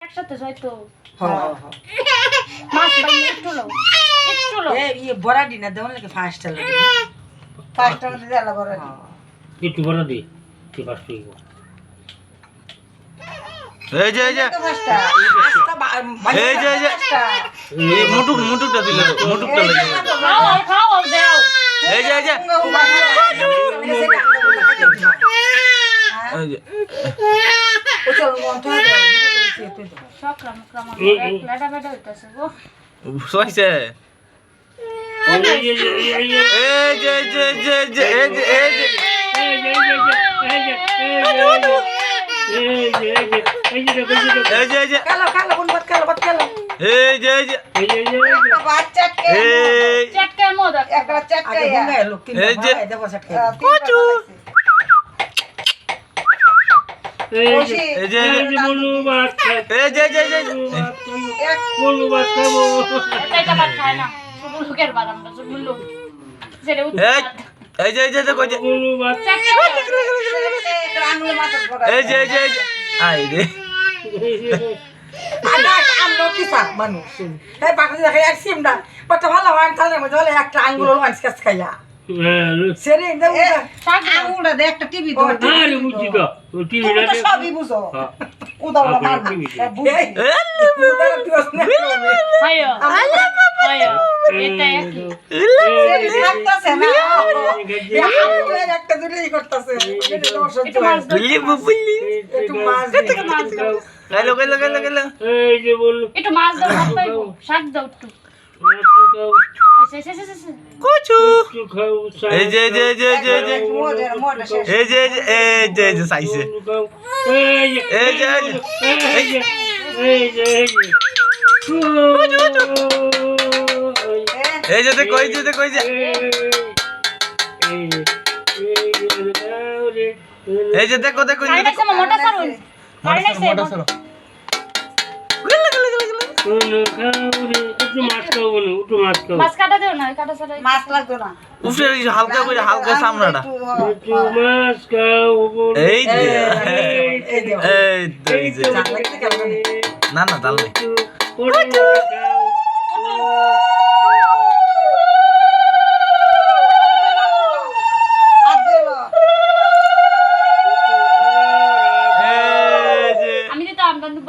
একসাথে হয়তো হ্যাঁ মাছ বাইরে একটু লো এই বড়া দিনা দেওয়ার লাগে ফাস্টটা লাগে ফার্স্ট টাইম দিতে আলা বড় একটু বড় দি কি পাস তুই এই যে ফার্স্টটা এই যে এই মুটুকটা দিলে মুটুকটা লাগে খাও দাও এই যে এই যে ও চল মন্থ সব ক্রম লাডা বেডা হইতাছে গো সইছে এই যে কালো কালো কোন বাত কালো এই যে বাচ্চাকে এই চটকে মদ একটা চাটকা আগে ইয়া ভঙ্গায় লোক তিন এই যে ভাই দেখো সটকে কচু এই যে বলু বাত এই যে বলু বাত খাবো এটা ভাত খায় না শুধু লোকের বাদ আমরা শুধু লোক যেটা এই যে দেখো যে বলু বাত চটকে আঙুল মাথা বড় এই যে আই রে আদা আমলো কি সাক মানুষ এই বাকি দেখে আর সিমডা পটা ভালো হয় তাহলে মজা হলে একটা আঙ্গুল ওয়ান্স কাছ খাইয়া সেরে ইন্দা আঙুলটা দে একটা টিভি দাও আরে বুঝি তো টিভি তুমি তো না সবই বুঝো উদাওলা মার বুঝি হায়ো হায়ো এটা থাকতাছে না একটা দূরেই করতেছে একটু মাছ দাও একটু মাছ দাও গেলো এই যে বলু একটু মাছ দাও ভাত পাইবো শাক দাও একটু কচু একটু খাও এই যে মোড় শেষ এই যে সাইছে এই যে এই যে কই যে এই যে দেখো কাই নাইছে মোটা সারুন কাই নাইছে মাছ কাটা দেও না কাটা ছাড়া মাছ লাগতো না উফরে হালকা চামড়াটা মাছ খাও এই যে এই যে না ডাল নেই আমি দিতাম বন্ধু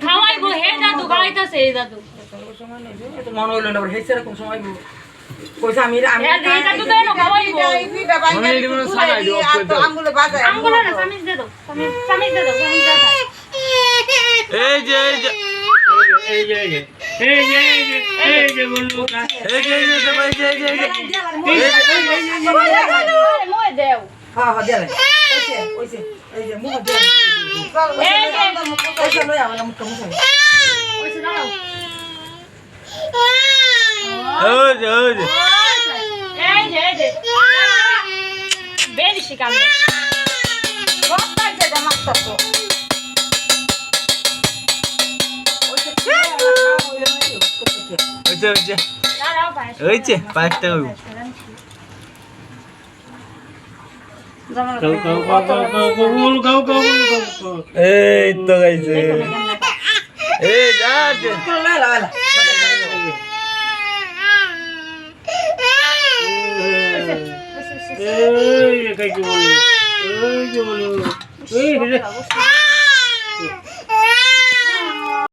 খাওয়াইবো হে দাদু খাওয়াইতাছে এই দাদু মনে হইলো না হেসে এরকম সময় কইছে আমি এই দাদু তো এনো খাওয়াইবো এইটা বাইরে আঙুলে বাজায় আঙ্গুলে না সামিজ দে দাও সামিজ দে দাও এই যে বলু মোয় দেও হ্যাঁ দেলে ওইছে এই যে মুখ দেলে ওইছে লই আমার মুখ মুছে ওইছে দাও এই যে বেশি কাম দে বস্তা যেটা মাছটা দাঁড়াও ভাই হয়েছে পাঁচটা হইব এই তো গাইছে এই যা লই লা এই